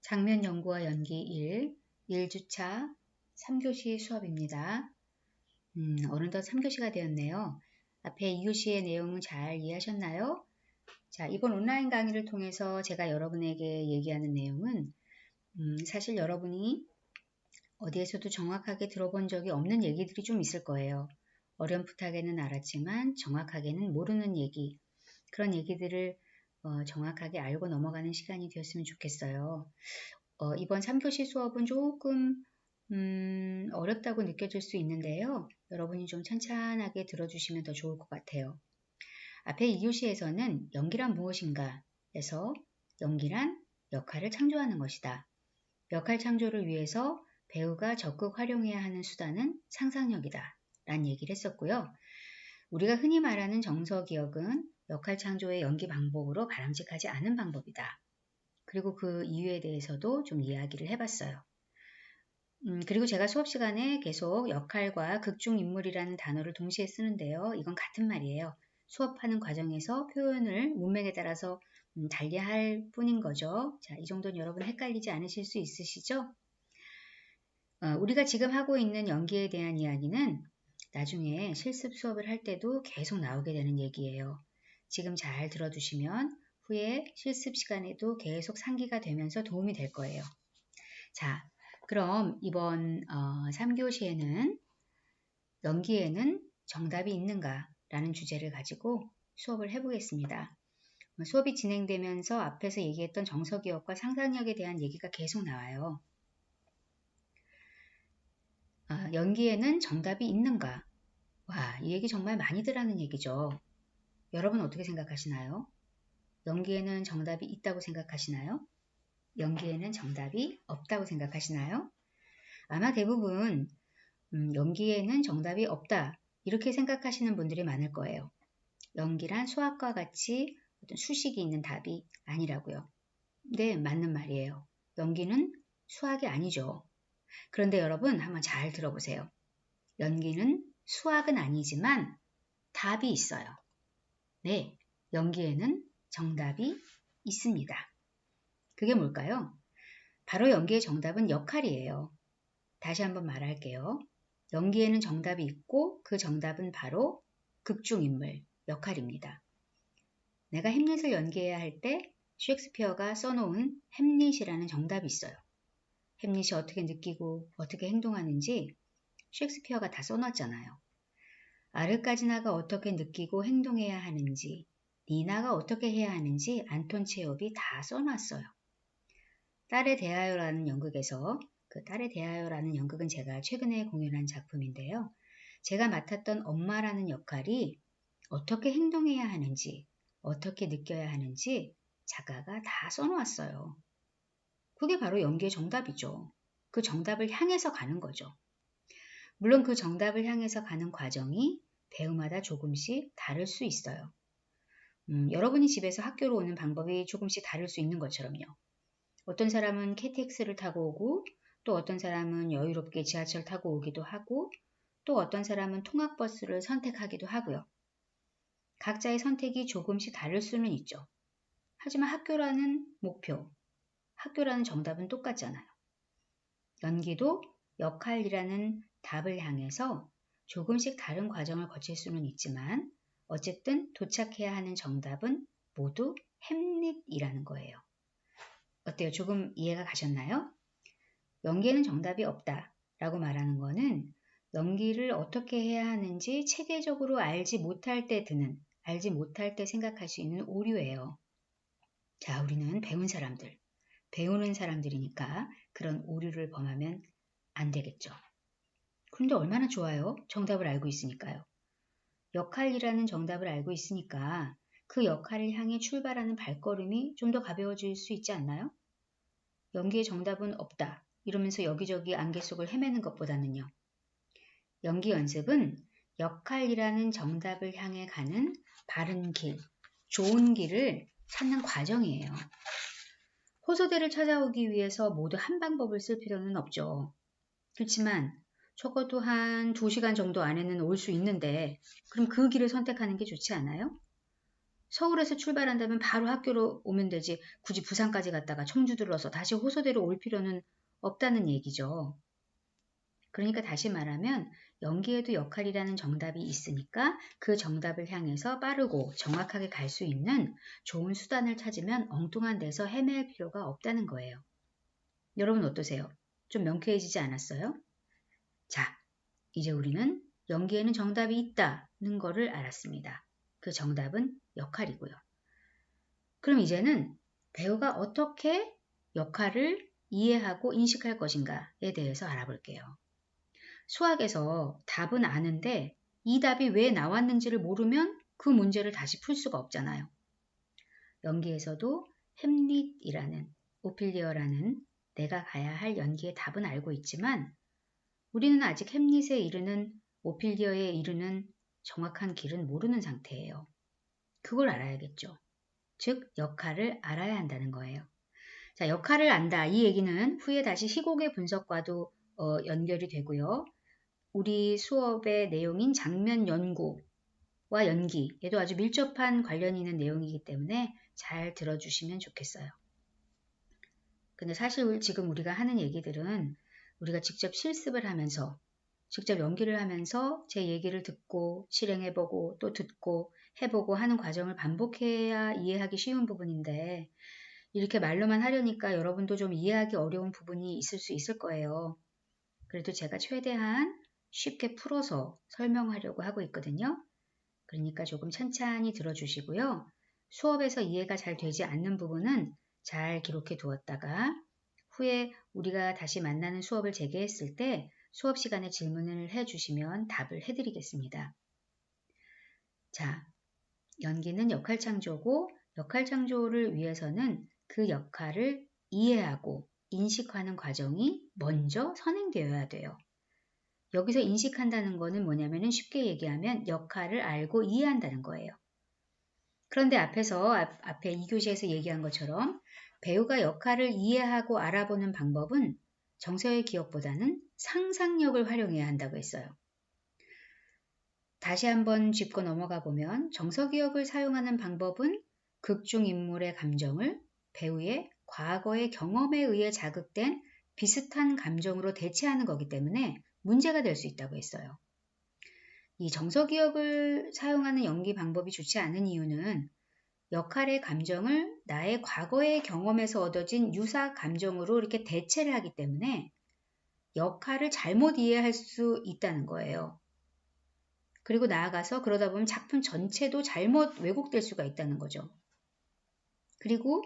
장면 연구와 연기 1주차 3교시 수업입니다. 어느덧 3교시가 되었네요. 앞에 2교시의 내용은 잘 이해하셨나요? 자, 이번 온라인 강의를 통해서 제가 여러분에게 얘기하는 내용은 사실 여러분이 어디에서도 정확하게 들어본 적이 없는 얘기들이 좀 있을 거예요. 어렴풋하게는 알았지만 정확하게는 모르는 얘기, 그런 얘기들을 정확하게 알고 넘어가는 시간이 되었으면 좋겠어요. 이번 3교시 수업은 조금 어렵다고 느껴질 수 있는데요. 여러분이 좀 찬찬하게 들어주시면 더 좋을 것 같아요. 앞에 2교시에서는 연기란 무엇인가 에서 연기란 역할을 창조하는 것이다. 역할 창조를 위해서 배우가 적극 활용해야 하는 수단은 상상력이다 라는 얘기를 했었고요. 우리가 흔히 말하는 정서기억은 역할 창조의 연기 방법으로 바람직하지 않은 방법이다. 그리고 그 이유에 대해서도 좀 이야기를 해봤어요. 그리고 제가 수업 시간에 계속 역할과 극중인물이라는 단어를 동시에 쓰는데요. 이건 같은 말이에요. 수업하는 과정에서 표현을 문맥에 따라서 달리할 뿐인 거죠. 자, 이 정도는 여러분 헷갈리지 않으실 수 있으시죠? 우리가 지금 하고 있는 연기에 대한 이야기는 나중에 실습 수업을 할 때도 계속 나오게 되는 얘기예요. 지금 잘 들어두시면 후에 실습 시간에도 계속 상기가 되면서 도움이 될 거예요. 자, 그럼 이번 3교시에는 연기에는 정답이 있는가? 라는 주제를 가지고 수업을 해보겠습니다. 수업이 진행되면서 앞에서 얘기했던 정서기억과 상상력에 대한 얘기가 계속 나와요. 연기에는 정답이 있는가? 와, 이 얘기 정말 많이들 하는 얘기죠. 여러분 어떻게 생각하시나요? 연기에는 정답이 있다고 생각하시나요? 연기에는 정답이 없다고 생각하시나요? 아마 대부분 연기에는 정답이 없다 이렇게 생각하시는 분들이 많을 거예요. 연기란 수학과 같이 어떤 수식이 있는 답이 아니라고요. 네, 맞는 말이에요. 연기는 수학이 아니죠. 그런데 여러분 한번 잘 들어보세요. 연기는 수학은 아니지만 답이 있어요. 네, 연기에는 정답이 있습니다. 그게 뭘까요? 바로 연기의 정답은 역할이에요. 다시 한번 말할게요. 연기에는 정답이 있고 그 정답은 바로 극중인물, 역할입니다. 내가 햄릿을 연기해야 할 때 셰익스피어가 써놓은 햄릿이라는 정답이 있어요. 햄릿이 어떻게 느끼고 어떻게 행동하는지 셰익스피어가 다 써놨잖아요. 아르까지나가 어떻게 느끼고 행동해야 하는지, 니나가 어떻게 해야 하는지 안톤 체홉이 다 써놨어요. 딸에 대하여라는 연극에서 그 딸에 대하여라는 연극은 제가 최근에 공연한 작품인데요. 제가 맡았던 엄마라는 역할이 어떻게 행동해야 하는지, 어떻게 느껴야 하는지 작가가 다 써놓았어요. 그게 바로 연기의 정답이죠. 그 정답을 향해서 가는 거죠. 물론 그 정답을 향해서 가는 과정이 배우마다 조금씩 다를 수 있어요. 여러분이 집에서 학교로 오는 방법이 조금씩 다를 수 있는 것처럼요. 어떤 사람은 KTX를 타고 오고 또 어떤 사람은 여유롭게 지하철 타고 오기도 하고 또 어떤 사람은 통학버스를 선택하기도 하고요. 각자의 선택이 조금씩 다를 수는 있죠. 하지만 학교라는 목표, 학교라는 정답은 똑같잖아요. 연기도 역할이라는 답을 향해서 조금씩 다른 과정을 거칠 수는 있지만 어쨌든 도착해야 하는 정답은 모두 햄릿이라는 거예요. 어때요? 조금 이해가 가셨나요? 연기에는 정답이 없다 라고 말하는 거는 연기를 어떻게 해야 하는지 체계적으로 알지 못할 때 드는, 알지 못할 때 생각할 수 있는 오류예요. 자, 우리는 배운 사람들, 배우는 사람들이니까 그런 오류를 범하면 안 되겠죠. 그런데 얼마나 좋아요? 정답을 알고 있으니까요. 역할이라는 정답을 알고 있으니까 그 역할을 향해 출발하는 발걸음이 좀 더 가벼워질 수 있지 않나요? 연기의 정답은 없다. 이러면서 여기저기 안개 속을 헤매는 것보다는요. 연기 연습은 역할이라는 정답을 향해 가는 바른 길, 좋은 길을 찾는 과정이에요. 호소대를 찾아오기 위해서 모두 한 방법을 쓸 필요는 없죠. 그렇지만 적어도 한 2시간 정도 안에는 올 수 있는데 그럼 그 길을 선택하는 게 좋지 않아요? 서울에서 출발한다면 바로 학교로 오면 되지 굳이 부산까지 갔다가 청주 들러서 다시 호소대로 올 필요는 없다는 얘기죠. 그러니까 다시 말하면 연기에도 역할이라는 정답이 있으니까 그 정답을 향해서 빠르고 정확하게 갈 수 있는 좋은 수단을 찾으면 엉뚱한 데서 헤맬 필요가 없다는 거예요. 여러분 어떠세요? 좀 명쾌해지지 않았어요? 자, 이제 우리는 연기에는 정답이 있다는 거를 알았습니다. 그 정답은 역할이고요. 그럼 이제는 배우가 어떻게 역할을 이해하고 인식할 것인가에 대해서 알아볼게요. 수학에서 답은 아는데 이 답이 왜 나왔는지를 모르면 그 문제를 다시 풀 수가 없잖아요. 연기에서도 햄릿이라는 오피리어라는 내가 가야 할 연기의 답은 알고 있지만 우리는 아직 햄릿에 이르는 오피리어에 이르는 정확한 길은 모르는 상태예요. 그걸 알아야겠죠. 즉 역할을 알아야 한다는 거예요. 자, 역할을 안다. 이 얘기는 후에 다시 희곡의 분석과도 연결이 되고요. 우리 수업의 내용인 장면 연구와 연기에도 아주 밀접한 관련이 있는 내용이기 때문에 잘 들어주시면 좋겠어요. 근데 사실 지금 우리가 하는 얘기들은 우리가 직접 실습을 하면서 직접 연기를 하면서 제 얘기를 듣고 실행해보고 또 듣고 해보고 하는 과정을 반복해야 이해하기 쉬운 부분인데 이렇게 말로만 하려니까 여러분도 좀 이해하기 어려운 부분이 있을 수 있을 거예요. 그래도 제가 최대한 쉽게 풀어서 설명하려고 하고 있거든요. 그러니까 조금 찬찬히 들어주시고요. 수업에서 이해가 잘 되지 않는 부분은 잘 기록해 두었다가 후에 우리가 다시 만나는 수업을 재개했을 때 수업 시간에 질문을 해주시면 답을 해드리겠습니다. 자, 연기는 역할 창조고 역할 창조를 위해서는 그 역할을 이해하고 인식하는 과정이 먼저 선행되어야 돼요. 여기서 인식한다는 거는 뭐냐면은 쉽게 얘기하면 역할을 알고 이해한다는 거예요. 그런데 앞에 2교시에서 얘기한 것처럼 배우가 역할을 이해하고 알아보는 방법은 정서의 기억보다는 상상력을 활용해야 한다고 했어요. 다시 한번 짚고 넘어가 보면 정서기억을 사용하는 방법은 극중 인물의 감정을 배우의 과거의 경험에 의해 자극된 비슷한 감정으로 대체하는 거기 때문에 문제가 될 수 있다고 했어요. 이 정서기억을 사용하는 연기 방법이 좋지 않은 이유는 역할의 감정을 나의 과거의 경험에서 얻어진 유사 감정으로 이렇게 대체를 하기 때문에 역할을 잘못 이해할 수 있다는 거예요. 그리고 나아가서 그러다 보면 작품 전체도 잘못 왜곡될 수가 있다는 거죠. 그리고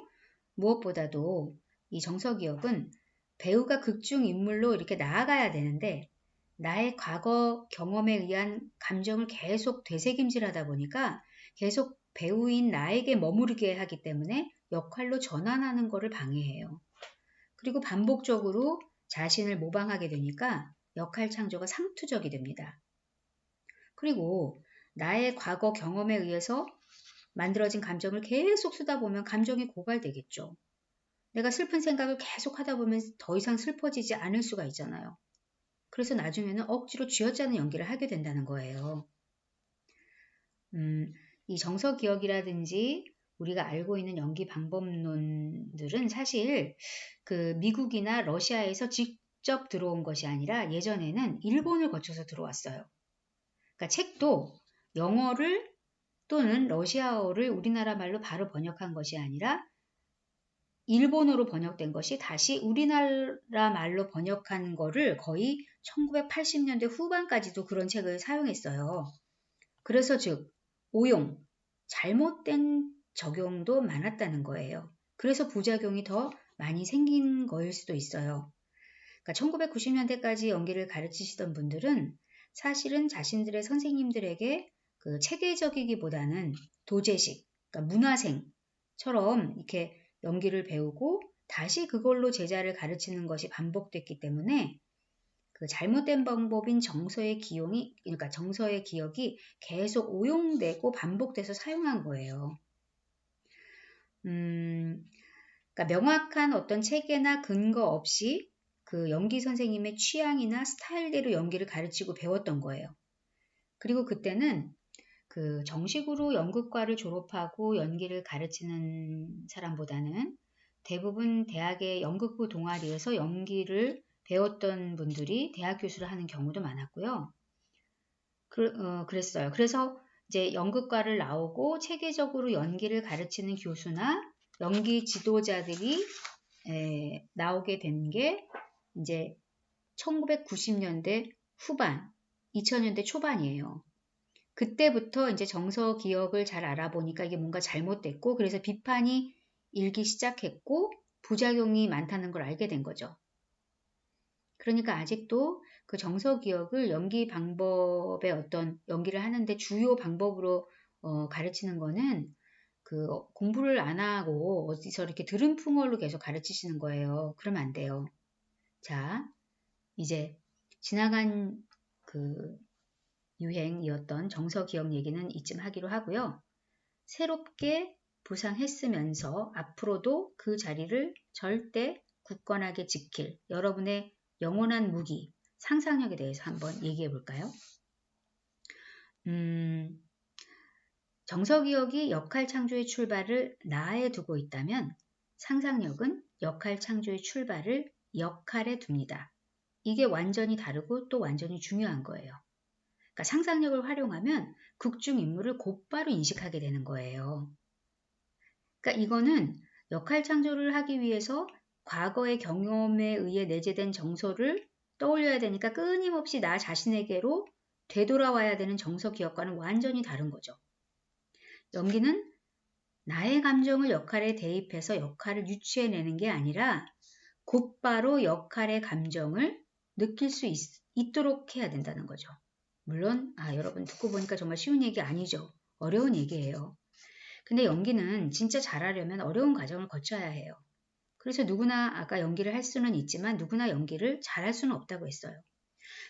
무엇보다도 이 정서기억은 배우가 극중 인물로 이렇게 나아가야 되는데 나의 과거 경험에 의한 감정을 계속 되새김질하다 보니까 계속 배우인 나에게 머무르게 하기 때문에 역할로 전환하는 것을 방해해요. 그리고 반복적으로 자신을 모방하게 되니까 역할 창조가 상투적이 됩니다. 그리고 나의 과거 경험에 의해서 만들어진 감정을 계속 쓰다 보면 감정이 고갈되겠죠. 내가 슬픈 생각을 계속 하다 보면 더 이상 슬퍼지지 않을 수가 있잖아요. 그래서 나중에는 억지로 쥐어짜는 연기를 하게 된다는 거예요. 이 정서기억이라든지 우리가 알고 있는 연기 방법론들은 사실 그 미국이나 러시아에서 직접 들어온 것이 아니라 예전에는 일본을 거쳐서 들어왔어요. 그러니까 책도 영어를 또는 러시아어를 우리나라 말로 바로 번역한 것이 아니라 일본어로 번역된 것이 다시 우리나라 말로 번역한 거를 거의 1980년대 후반까지도 그런 책을 사용했어요. 그래서 즉 오용, 잘못된 적용도 많았다는 거예요. 그래서 부작용이 더 많이 생긴 거일 수도 있어요. 그러니까 1990년대까지 연기를 가르치시던 분들은 사실은 자신들의 선생님들에게 그 체계적이기보다는 도제식, 그러니까 문화생처럼 이렇게 연기를 배우고 다시 그걸로 제자를 가르치는 것이 반복됐기 때문에 그 잘못된 방법인 그러니까 정서의 기억이 계속 오용되고 반복돼서 사용한 거예요. 그러니까 명확한 어떤 체계나 근거 없이 그 연기 선생님의 취향이나 스타일대로 연기를 가르치고 배웠던 거예요. 그리고 그때는 그 정식으로 연극과를 졸업하고 연기를 가르치는 사람보다는 대부분 대학의 연극부 동아리에서 연기를 배웠던 분들이 대학 교수를 하는 경우도 많았고요. 그랬어요. 그래서 이제 연극과를 나오고 체계적으로 연기를 가르치는 교수나 연기 지도자들이 나오게 된 게 이제 1990년대 후반, 2000년대 초반이에요. 그때부터 이제 정서 기억을 잘 알아보니까 이게 뭔가 잘못됐고, 그래서 비판이 일기 시작했고, 부작용이 많다는 걸 알게 된 거죠. 그러니까 아직도 그 정서 기억을 연기 방법의 어떤 연기를 하는데 주요 방법으로 가르치는 거는 그 공부를 안 하고 어디서 이렇게 들은 풍월로 계속 가르치시는 거예요. 그러면 안 돼요. 자, 이제 지나간 그 유행이었던 정서 기억 얘기는 이쯤 하기로 하고요. 새롭게 부상했으면서 앞으로도 그 자리를 절대 굳건하게 지킬 여러분의 영원한 무기, 상상력에 대해서 한번 얘기해 볼까요? 정서기억이 역할 창조의 출발을 나에 두고 있다면 상상력은 역할 창조의 출발을 역할에 둡니다. 이게 완전히 다르고 또 완전히 중요한 거예요. 그러니까 상상력을 활용하면 극중 인물을 곧바로 인식하게 되는 거예요. 그러니까 이거는 역할 창조를 하기 위해서 과거의 경험에 의해 내재된 정서를 떠올려야 되니까 끊임없이 나 자신에게로 되돌아와야 되는 정서 기억과는 완전히 다른 거죠. 연기는 나의 감정을 역할에 대입해서 역할을 유추해내는 게 아니라 곧바로 역할의 감정을 느낄 수 있도록 해야 된다는 거죠. 물론 여러분 듣고 보니까 정말 쉬운 얘기 아니죠. 어려운 얘기예요. 근데 연기는 진짜 잘하려면 어려운 과정을 거쳐야 해요. 그래서 누구나 아까 연기를 할 수는 있지만 누구나 연기를 잘할 수는 없다고 했어요.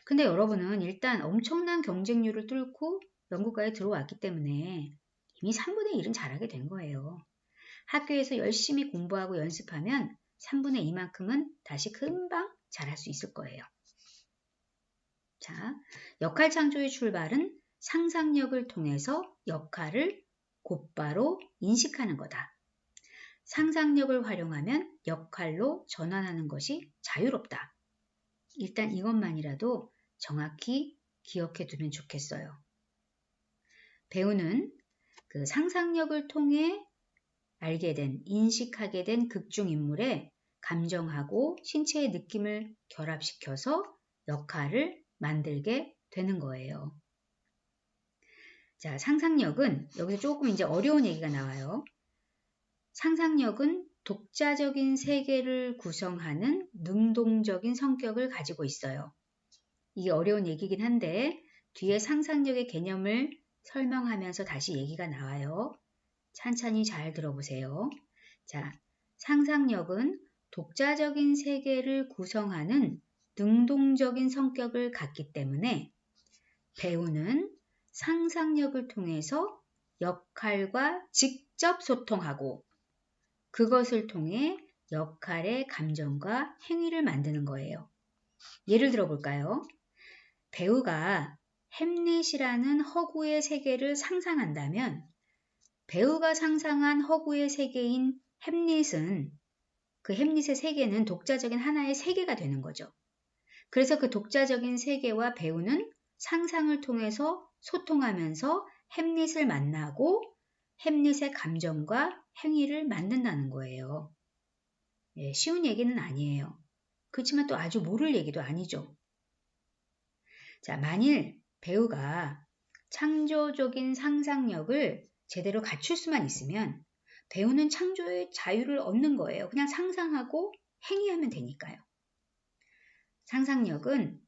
근데 여러분은 일단 엄청난 경쟁률을 뚫고 연극과에 들어왔기 때문에 이미 3분의 1은 잘하게 된 거예요. 학교에서 열심히 공부하고 연습하면 3분의 2만큼은 다시 금방 잘할 수 있을 거예요. 자, 역할 창조의 출발은 상상력을 통해서 역할을 곧바로 인식하는 거다. 상상력을 활용하면 역할로 전환하는 것이 자유롭다. 일단 이것만이라도 정확히 기억해 두면 좋겠어요. 배우는 그 상상력을 통해 알게 된, 인식하게 된 극중인물의 감정하고 신체의 느낌을 결합시켜서 역할을 만들게 되는 거예요. 자, 상상력은 여기서 조금 이제 어려운 얘기가 나와요. 상상력은 독자적인 세계를 구성하는 능동적인 성격을 가지고 있어요. 이게 어려운 얘기긴 한데 뒤에 상상력의 개념을 설명하면서 다시 얘기가 나와요. 찬찬히 잘 들어보세요. 자, 상상력은 독자적인 세계를 구성하는 능동적인 성격을 갖기 때문에 배우는 상상력을 통해서 역할과 직접 소통하고 그것을 통해 역할의 감정과 행위를 만드는 거예요. 예를 들어 볼까요? 배우가 햄릿이라는 허구의 세계를 상상한다면 배우가 상상한 허구의 세계인 햄릿은 그 햄릿의 세계는 독자적인 하나의 세계가 되는 거죠. 그래서 그 독자적인 세계와 배우는 상상을 통해서 소통하면서 햄릿을 만나고 햄릿의 감정과 행위를 만든다는 거예요. 예, 쉬운 얘기는 아니에요. 그렇지만 또 아주 모를 얘기도 아니죠. 자, 만일 배우가 창조적인 상상력을 제대로 갖출 수만 있으면 배우는 창조의 자유를 얻는 거예요. 그냥 상상하고 행위하면 되니까요. 상상력은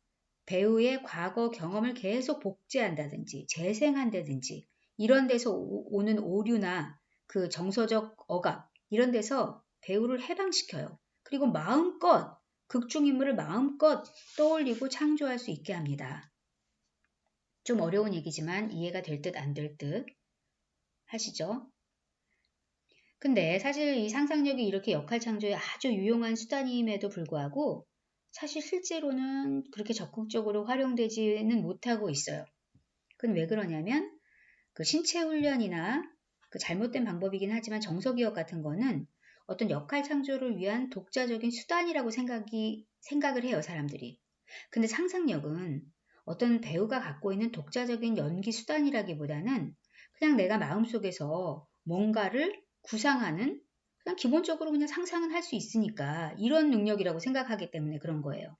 배우의 과거 경험을 계속 복제한다든지 재생한다든지 이런 데서 오는 오류나 그 정서적 억압 이런 데서 배우를 해방시켜요. 그리고 마음껏 극중인물을 마음껏 떠올리고 창조할 수 있게 합니다. 좀 어려운 얘기지만 이해가 될 듯 안 될 듯 하시죠? 근데 사실 이 상상력이 이렇게 역할 창조에 아주 유용한 수단임에도 불구하고 사실 실제로는 그렇게 적극적으로 활용되지는 못하고 있어요. 그건 왜 그러냐면 그 신체 훈련이나 그 잘못된 방법이긴 하지만 정서기억 같은 거는 어떤 역할 창조를 위한 독자적인 수단이라고 생각을 해요, 사람들이. 근데 상상력은 어떤 배우가 갖고 있는 독자적인 연기 수단이라기보다는 그냥 내가 마음속에서 뭔가를 구상하는 그냥 기본적으로 그냥 상상은 할 수 있으니까 이런 능력이라고 생각하기 때문에 그런 거예요.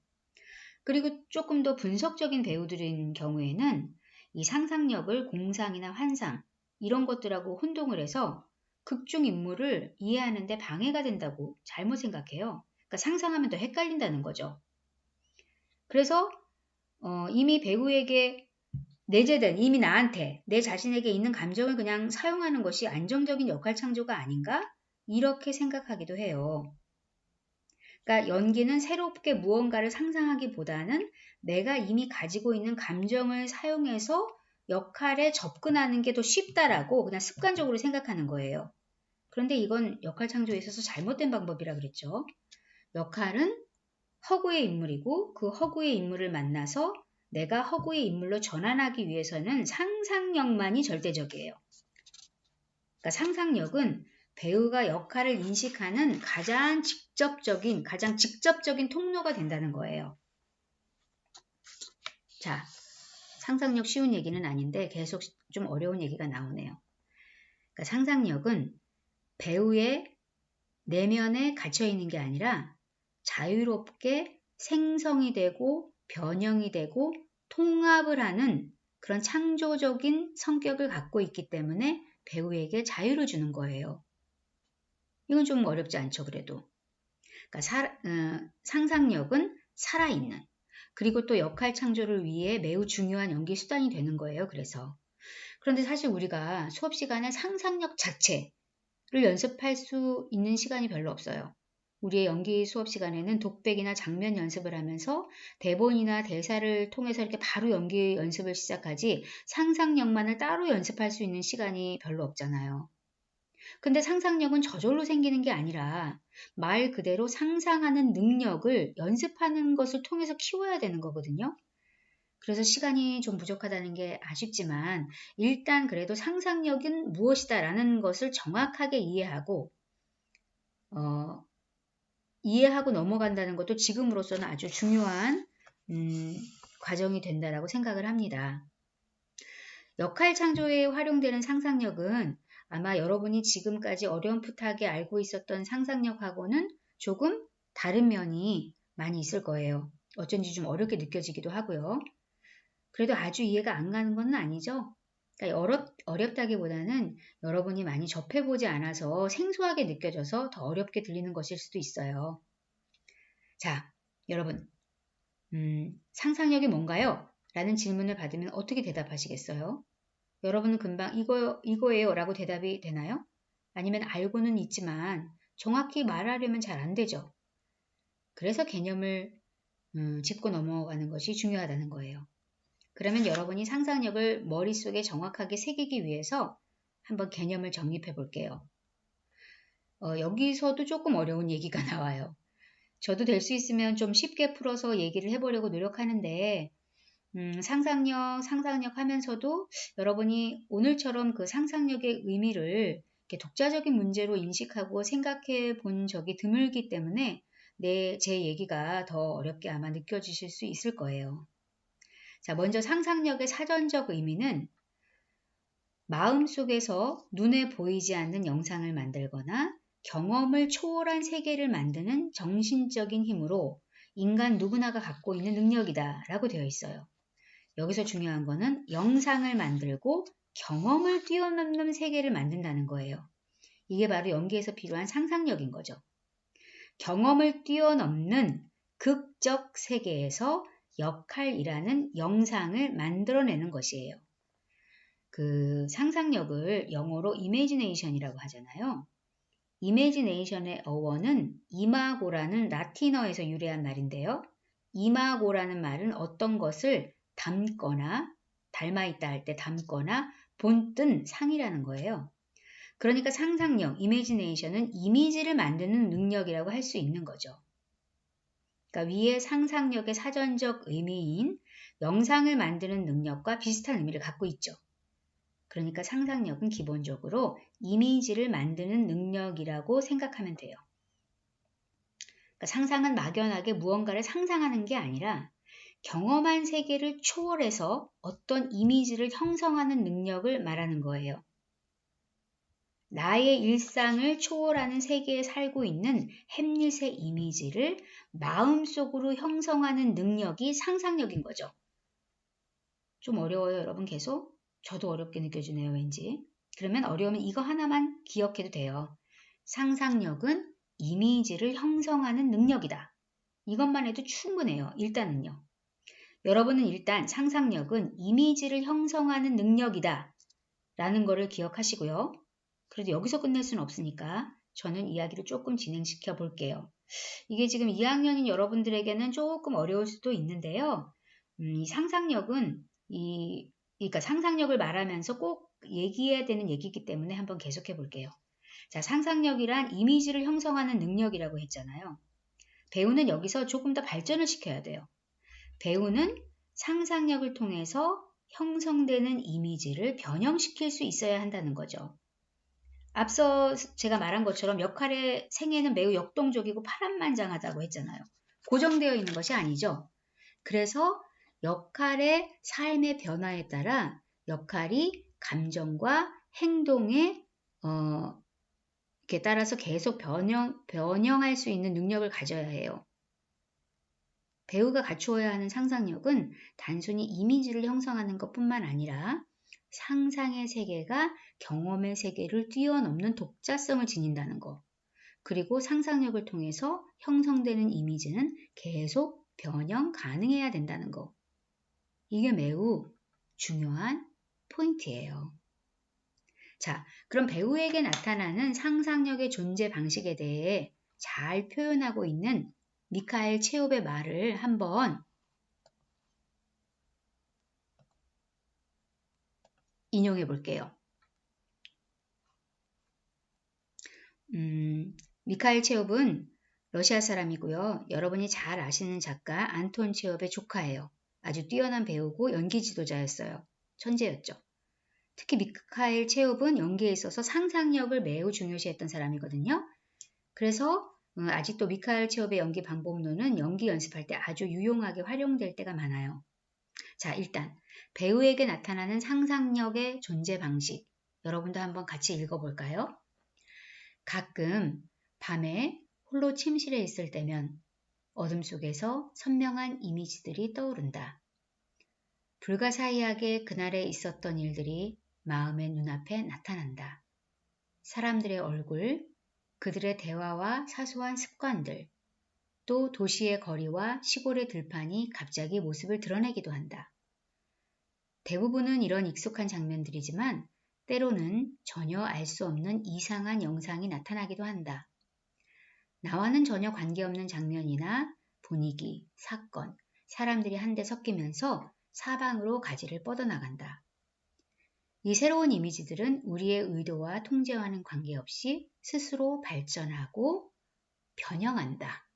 그리고 조금 더 분석적인 배우들인 경우에는 이 상상력을 공상이나 환상 이런 것들하고 혼동을 해서 극중 인물을 이해하는 데 방해가 된다고 잘못 생각해요. 그러니까 상상하면 더 헷갈린다는 거죠. 그래서 이미 배우에게 내재된 이미 나한테 내 자신에게 있는 감정을 그냥 사용하는 것이 안정적인 역할 창조가 아닌가? 이렇게 생각하기도 해요. 그러니까 연기는 새롭게 무언가를 상상하기보다는 내가 이미 가지고 있는 감정을 사용해서 역할에 접근하는 게 더 쉽다라고 그냥 습관적으로 생각하는 거예요. 그런데 이건 역할 창조에 있어서 잘못된 방법이라 그랬죠. 역할은 허구의 인물이고 그 허구의 인물을 만나서 내가 허구의 인물로 전환하기 위해서는 상상력만이 절대적이에요. 그러니까 상상력은 배우가 역할을 인식하는 가장 직접적인 통로가 된다는 거예요. 자, 상상력 쉬운 얘기는 아닌데 계속 좀 어려운 얘기가 나오네요. 그러니까 상상력은 배우의 내면에 갇혀 있는 게 아니라 자유롭게 생성이 되고 변형이 되고 통합을 하는 그런 창조적인 성격을 갖고 있기 때문에 배우에게 자유를 주는 거예요. 이건 좀 어렵지 않죠, 그래도. 그러니까 상상력은 살아있는, 그리고 또 역할 창조를 위해 매우 중요한 연기 수단이 되는 거예요, 그래서. 그런데 사실 우리가 수업 시간에 상상력 자체를 연습할 수 있는 시간이 별로 없어요. 우리의 연기 수업 시간에는 독백이나 장면 연습을 하면서 대본이나 대사를 통해서 이렇게 바로 연기 연습을 시작하지 상상력만을 따로 연습할 수 있는 시간이 별로 없잖아요. 근데 상상력은 저절로 생기는 게 아니라 말 그대로 상상하는 능력을 연습하는 것을 통해서 키워야 되는 거거든요. 그래서 시간이 좀 부족하다는 게 아쉽지만 일단 그래도 상상력은 무엇이다 라는 것을 정확하게 이해하고 넘어간다는 것도 지금으로서는 아주 중요한 과정이 된다라고 생각을 합니다. 역할 창조에 활용되는 상상력은 아마 여러분이 지금까지 어렴풋하게 알고 있었던 상상력하고는 조금 다른 면이 많이 있을 거예요. 어쩐지 좀 어렵게 느껴지기도 하고요. 그래도 아주 이해가 안 가는 건 아니죠. 그러니까 어렵다기보다는 여러분이 많이 접해보지 않아서 생소하게 느껴져서 더 어렵게 들리는 것일 수도 있어요. 자, 여러분, 상상력이 뭔가요? 라는 질문을 받으면 어떻게 대답하시겠어요? 여러분은 금방 이거예요 라고 대답이 되나요? 아니면 알고는 있지만 정확히 말하려면 잘 안 되죠. 그래서 개념을 짚고 넘어가는 것이 중요하다는 거예요. 그러면 여러분이 상상력을 머릿속에 정확하게 새기기 위해서 한번 개념을 정립해 볼게요. 여기서도 조금 어려운 얘기가 나와요. 저도 될 수 있으면 좀 쉽게 풀어서 얘기를 해보려고 노력하는데 상상력 하면서도 여러분이 오늘처럼 그 상상력의 의미를 이렇게 독자적인 문제로 인식하고 생각해 본 적이 드물기 때문에 제 얘기가 더 어렵게 아마 느껴지실 수 있을 거예요. 자, 먼저 상상력의 사전적 의미는 마음속에서 눈에 보이지 않는 영상을 만들거나 경험을 초월한 세계를 만드는 정신적인 힘으로 인간 누구나가 갖고 있는 능력이다 라고 되어 있어요. 여기서 중요한 거는 영상을 만들고 경험을 뛰어넘는 세계를 만든다는 거예요. 이게 바로 연기에서 필요한 상상력인 거죠. 경험을 뛰어넘는 극적 세계에서 역할이라는 영상을 만들어내는 것이에요. 그 상상력을 영어로 imagination이라고 하잖아요. imagination의 어원은 imago라는 라틴어에서 유래한 말인데요. imago라는 말은 어떤 것을 담거나 닮아있다 할 때 담거나 본뜬 상이라는 거예요. 그러니까 상상력, imagination은 이미지를 만드는 능력이라고 할 수 있는 거죠. 그러니까 위의 상상력의 사전적 의미인 영상을 만드는 능력과 비슷한 의미를 갖고 있죠. 그러니까 상상력은 기본적으로 이미지를 만드는 능력이라고 생각하면 돼요. 그러니까 상상은 막연하게 무언가를 상상하는 게 아니라 경험한 세계를 초월해서 어떤 이미지를 형성하는 능력을 말하는 거예요. 나의 일상을 초월하는 세계에 살고 있는 햄릿의 이미지를 마음속으로 형성하는 능력이 상상력인 거죠. 좀 어려워요, 여러분 계속? 저도 어렵게 느껴지네요, 왠지. 그러면 어려우면 이거 하나만 기억해도 돼요. 상상력은 이미지를 형성하는 능력이다. 이것만 해도 충분해요, 일단은요. 여러분은 일단 상상력은 이미지를 형성하는 능력이다 라는 거를 기억하시고요. 그래도 여기서 끝낼 수는 없으니까 저는 이야기를 조금 진행시켜 볼게요. 이게 지금 2학년인 여러분들에게는 조금 어려울 수도 있는데요. 이 상상력은 그러니까 상상력을 말하면서 꼭 얘기해야 되는 얘기이기 때문에 한번 계속해 볼게요. 자, 상상력이란 이미지를 형성하는 능력이라고 했잖아요. 배우는 여기서 조금 더 발전을 시켜야 돼요. 배우는 상상력을 통해서 형성되는 이미지를 변형시킬 수 있어야 한다는 거죠. 앞서 제가 말한 것처럼 역할의 생애는 매우 역동적이고 파란만장하다고 했잖아요. 고정되어 있는 것이 아니죠. 그래서 역할의 삶의 변화에 따라 역할이 감정과 행동에 이렇게 따라서 계속 변형할 수 있는 능력을 가져야 해요. 배우가 갖추어야 하는 상상력은 단순히 이미지를 형성하는 것뿐만 아니라 상상의 세계가 경험의 세계를 뛰어넘는 독자성을 지닌다는 것. 그리고 상상력을 통해서 형성되는 이미지는 계속 변형 가능해야 된다는 것. 이게 매우 중요한 포인트예요. 자, 그럼 배우에게 나타나는 상상력의 존재 방식에 대해 잘 표현하고 있는 미카엘 체홉의 말을 한번 인용해 볼게요. 미카엘 체홉은 러시아 사람이고요. 여러분이 잘 아시는 작가 안톤 체홉의 조카예요. 아주 뛰어난 배우고 연기 지도자였어요. 천재였죠. 특히 미카엘 체홉은 연기에 있어서 상상력을 매우 중요시했던 사람이거든요. 그래서 아직도 미카엘 체홉의 연기 방법론은 연기 연습할 때 아주 유용하게 활용될 때가 많아요. 자, 일단 배우에게 나타나는 상상력의 존재 방식. 여러분도 한번 같이 읽어볼까요? 가끔 밤에 홀로 침실에 있을 때면 어둠 속에서 선명한 이미지들이 떠오른다. 불가사의하게 그날에 있었던 일들이 마음의 눈앞에 나타난다. 사람들의 얼굴, 그들의 대화와 사소한 습관들, 또 도시의 거리와 시골의 들판이 갑자기 모습을 드러내기도 한다. 대부분은 이런 익숙한 장면들이지만 때로는 전혀 알 수 없는 이상한 영상이 나타나기도 한다. 나와는 전혀 관계없는 장면이나 분위기, 사건, 사람들이 한데 섞이면서 사방으로 가지를 뻗어나간다. 이 새로운 이미지들은 우리의 의도와 통제와는 관계없이 스스로 발전하고 변형한다.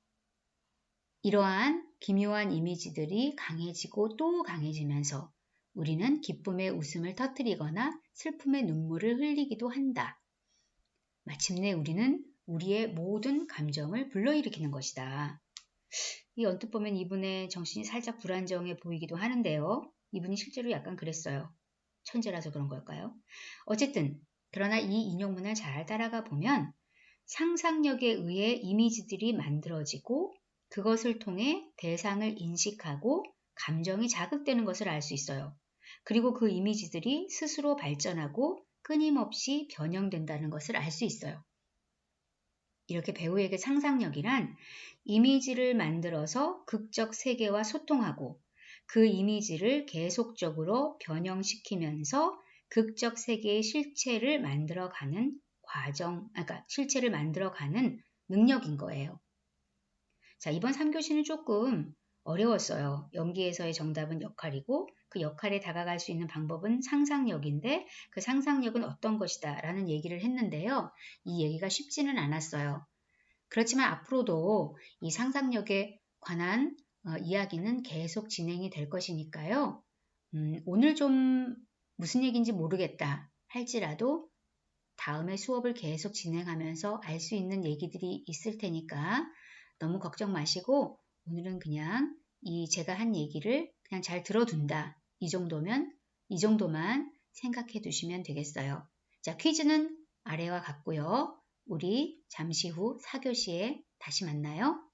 이러한 기묘한 이미지들이 강해지고 또 강해지면서 우리는 기쁨의 웃음을 터뜨리거나 슬픔의 눈물을 흘리기도 한다. 마침내 우리는 우리의 모든 감정을 불러일으키는 것이다. 이 언뜻 보면 이분의 정신이 살짝 불안정해 보이기도 하는데요. 이분이 실제로 약간 그랬어요. 천재라서 그런 걸까요? 어쨌든 그러나 이 인용문을 잘 따라가 보면 상상력에 의해 이미지들이 만들어지고 그것을 통해 대상을 인식하고 감정이 자극되는 것을 알 수 있어요. 그리고 그 이미지들이 스스로 발전하고 끊임없이 변형된다는 것을 알 수 있어요. 이렇게 배우에게 상상력이란 이미지를 만들어서 극적 세계와 소통하고 그 이미지를 계속적으로 변형시키면서 극적 세계의 실체를 만들어가는 그러니까 실체를 만들어가는 능력인 거예요. 자, 이번 3교시는 조금 어려웠어요. 연기에서의 정답은 역할이고 그 역할에 다가갈 수 있는 방법은 상상력인데 그 상상력은 어떤 것이다 라는 얘기를 했는데요. 이 얘기가 쉽지는 않았어요. 그렇지만 앞으로도 이 상상력에 관한 이야기는 계속 진행이 될 것이니까요. 오늘 좀 무슨 얘기인지 모르겠다. 할지라도 다음에 수업을 계속 진행하면서 알 수 있는 얘기들이 있을 테니까 너무 걱정 마시고 오늘은 그냥 제가 한 얘기를 그냥 잘 들어둔다. 이 정도만 생각해 두시면 되겠어요. 자, 퀴즈는 아래와 같고요. 우리 잠시 후 4교시에 다시 만나요.